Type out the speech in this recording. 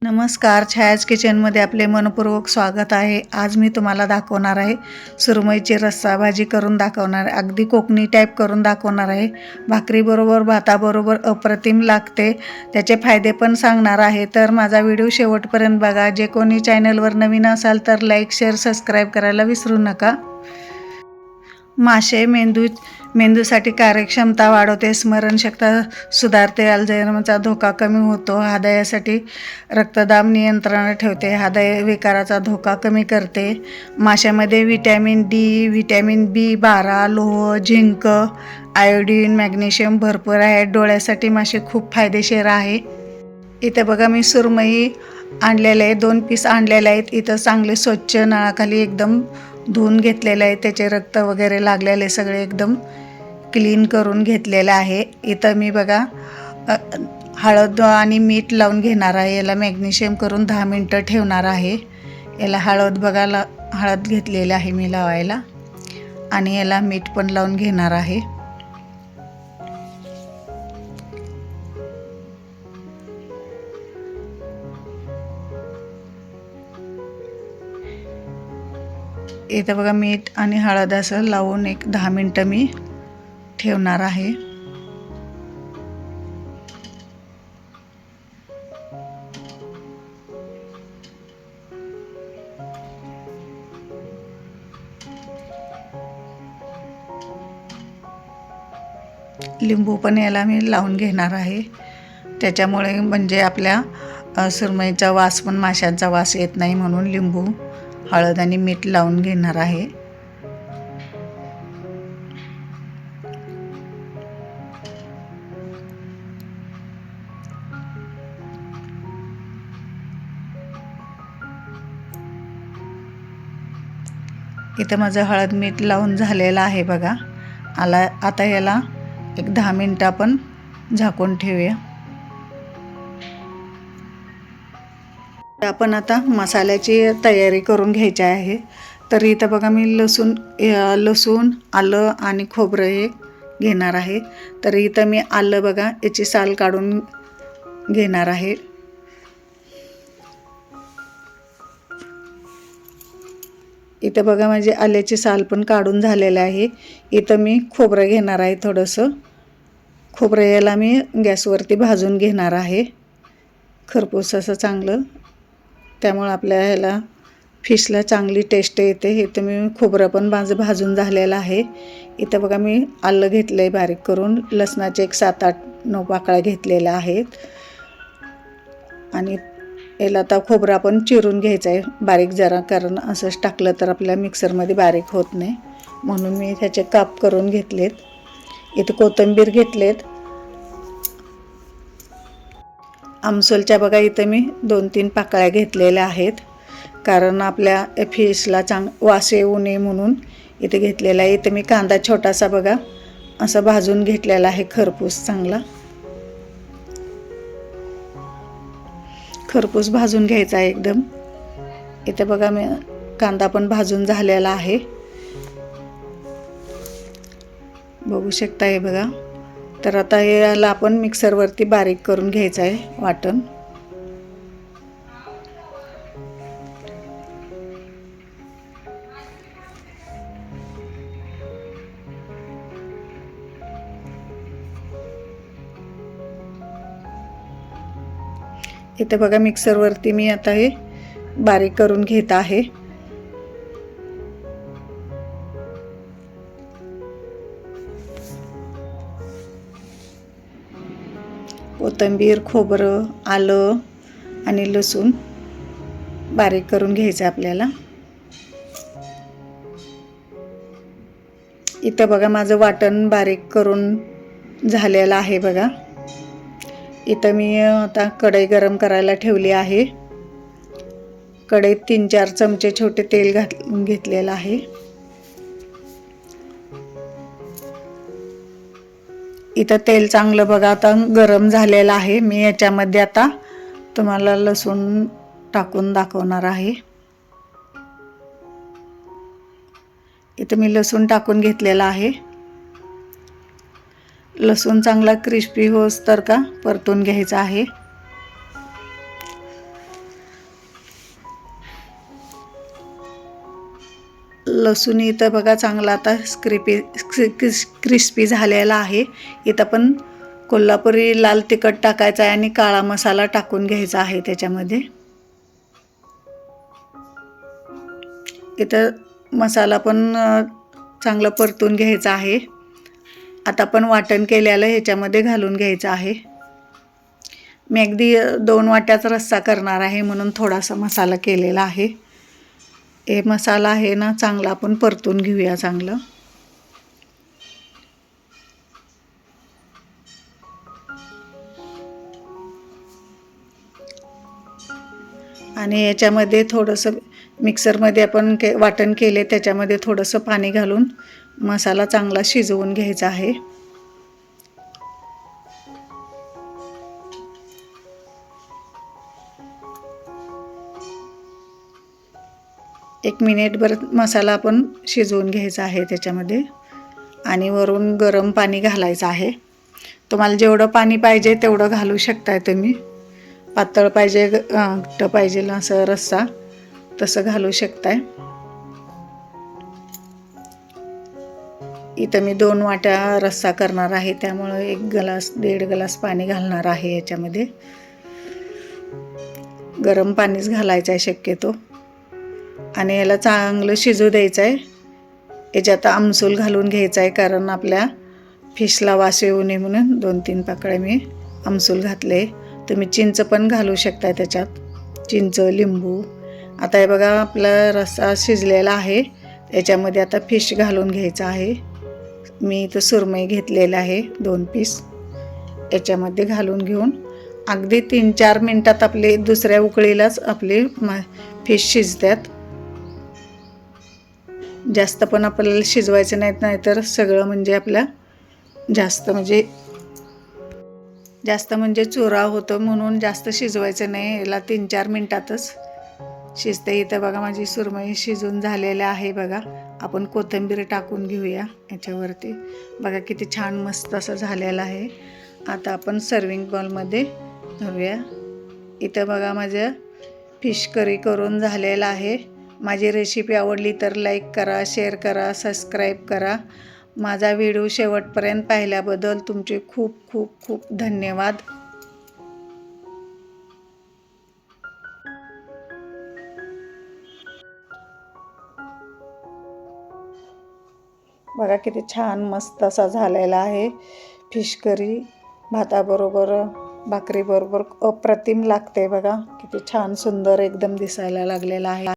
नमस्कार, छायाज किचनमध्ये आपले मनपूर्वक स्वागत आहे. आज मी तुम्हाला दाखवणार आहे सुरमईची रस्सा भाजी करून दाखवणार आहे. अगदी कोकणी टाईप करून दाखवणार आहे. भाकरीबरोबर भाताबरोबर अप्रतिम लागते. त्याचे फायदे पण सांगणार आहे. तर माझा व्हिडिओ शेवटपर्यंत बघा. जे कोणी चॅनलवर नवीन असाल तर लाईक, शेअर, सबस्क्राईब करायला विसरू नका. मासे मेंदूसाठी कार्यक्षमता वाढवते, स्मरणशक्ती सुधारते, अल्झायमरचा धोका कमी होतो, हृदयासाठी रक्तदाब नियंत्रणात ठेवते, हृदय विकाराचा धोका कमी करते. माशामध्ये व्हिटॅमिन डी, व्हिटॅमिन B12, लोह, झिंक, आयोडीन, मॅग्नेशियम भरपूर आहे. डोळ्यासाठी मासे खूप फायदेशीर आहे. इथे बघा मी सुरमई आणलेले आहे, 2 पीस आणलेले आहेत. इथं चांगले स्वच्छ नळाखाली एकदम धुवून घेतलेले आहे. त्याचे रक्त वगैरे लागलेले सगळे एकदम क्लीन करून घेतलेलं आहे. इथं मी बघा हळद आणि मीठ लावून घेणार आहे. याला मॅग्नेशियम करून 10 मिनटं ठेवणार आहे. याला हळद घेतलेली आहे मी लावायला, आणि याला मीठ पण लावून घेणार आहे. इथं बघा मीठ आणि हळद असं लावून एक 10 मिनटं मी ठेवणार आहे. लिंबू पण याला मी लावून घेणार आहे. त्याच्यामुळे म्हणजे आपल्या सुरमईचा वास पण, माशांचा वास येत नाही, म्हणून लिंबू, हळद आणि मीठ लावून घेणार आहे. इथं माझं हळद मीठ लावून झालेलं आहे बघा. आता याला एक 10 मिनटं आपण झाकून ठेवूया. आपण आता मसाल्याची तयारी करून घ्यायची आहे. तर इथं बघा मी लसूण, आलं आणि खोबरं हे घेणार आहे. तर इथं मी आलं बघा याची साल काढून घेणार आहे. इथं बघा माझी आल्याची साल पण काढून झालेलं आहे. इथं मी खोबरं घेणार आहे. थोडंसं खोबरं याला मी गॅसवरती भाजून घेणार आहे, खरपूस असं चांगलं. त्यामुळे आपल्या ह्याला फिशला चांगली टेस्ट येते. इथं मी खोबरं पण भाजून झालेलं आहे. इथं बघा मी आलं घेतलं आहे बारीक करून. लसणाचे एक 7-8-9 पाकळ्या घेतलेल्या आहेत. आणि याला आता खोबरं आपण चिरून घ्यायचं आहे बारीक जरा, कारण असंच टाकलं तर आपल्या मिक्सरमध्ये बारीक होत नाही, म्हणून मी त्याचे काप करून घेतलेत. इथं कोथिंबीर घेतलेत. आमसूलच्या बघा इथं मी 2-3 पाकळ्या घेतलेल्या आहेत, कारण आपल्या फिशला वास येऊ नये म्हणून इथे घेतलेला आहे. इथं मी कांदा छोटासा बघा असा भाजून घेतलेला आहे, खरपूस चांगला. खरपूस भाजून घ्यायचा आहे एकदम. इथे बघा मी कांदा पण भाजून झालेला आहे, बघू शकता हे बघा. तर आता याला आपण मिक्सरवरती बारीक करून घ्यायचं आहे वाटण. इथे बघा मिक्सरवरती मी आता हे बारीक करून घेत आहे. कोथिंबीर, खोबरं, आलं आणि लसूण बारीक करून घ्यायचं आपल्याला. इथं बघा माझं वाटण बारीक करून झालेलं आहे बघा. इथं मी आता कढई गरम करायला ठेवली आहे. कढईत 3-4 चमचे छोटे तेल घेतलेलं आहे. इथं तेल चांगलं बघा आता गरम झालेलं आहे. मी याच्यामध्ये आता तुम्हाला लसूण टाकून दाखवणार आहे. इथं मी लसूण टाकून घेतलेला आहे. लसूण चांगला क्रिस्पी होस तर का परतून घ्यायचा आहे. लसूण इथं बघा चांगला आता क्रिस्पी झालेला आहे. इथं पण कोल्हापुरी लाल तिखट टाकायचं आहे आणि काळा मसाला टाकून घ्यायचा आहे त्याच्यामध्ये. इथं मसाला पण चांगलं परतून घ्यायचा आहे. आता पण वाटण केलेलं ह्याच्यामध्ये घालून घ्यायचं आहे. मी अगदी 2 वाट्याचा रस्सा करणार आहे म्हणून थोडासा मसाला केलेला आहे. हे मसाला आहे ना चांगला आपण परतून घेऊया चांगलं. आणि याच्यामध्ये थोडंसं मिक्सरमध्ये आपण वाटण केले त्याच्यामध्ये थोडंसं पाणी घालून मसाला चांगला शिजवून घ्यायचा आहे. एक मिनिटभर मसाला आपण शिजवून घ्यायचा आहे त्याच्यामध्ये. आणि वरून गरम पाणी घालायचं आहे. तुम्हाला जेवढं पाणी पाहिजे तेवढं घालू शकताय तुम्ही. पातळ पाहिजे घट्ट पाहिजे असं रस्सा तसं घालू शकताय. इथं मी 2 वाट्या रस्सा करणार आहे त्यामुळं 1-1.5 ग्लास पाणी घालणार आहे याच्यामध्ये. गरम पाणीच घालायचं आहे शक्यतो. आणि याला चांगलं शिजू द्यायचं आहे. याच्यात आमसूल घालून घ्यायचं आहे कारण आपल्या फिशला वास येऊ नये म्हणून 2-3 पाकळ्या मी आमसूल घातले. तुम्ही चिंच पण घालू शकता त्याच्यात, चिंच, लिंबू. आता हे बघा आपला रस्सा शिजलेला आहे. याच्यामध्ये आता फिश घालून घ्यायचं आहे. मी इथं सुरमई घेतलेलं आहे 2 पीस. याच्यामध्ये घालून घेऊन अगदी 3-4 मिनटात आपले दुसऱ्या उकळीलाच आपले फिश शिजतात. जास्त पण आपल्याला शिजवायचं नाहीतर सगळं म्हणजे आपल्या जास्त म्हणजे चुरा होतं म्हणून जास्त शिजवायचं नाही. याला 3-4 मिनटातच शिजते. इथं बघा माझी सुरमई शिजून झालेली आहे. बघा आपण कोथिंबीर टाकून घेऊया याच्यावरती. बघा किती छान मस्त असं झालेलं आहे. आता आपण सर्विंग बाउलमध्ये धरूया. इथं बघा माझं फिश करी करून झालेलं आहे. माझी रेसिपी आवडली तर लाईक करा, शेअर करा, सबस्क्राईब करा. माझा व्हिडिओ शेवटपर्यंत पाहिल्याबद्दल तुमचे खूप खूप खूप धन्यवाद. बघा किती छान मस्त असा झालेला आहे. फिश करी भाताबरोबर, भाकरीबरोबर अप्रतिम लागते. बघा किती छान सुंदर एकदम दिसायला लागलेला आहे.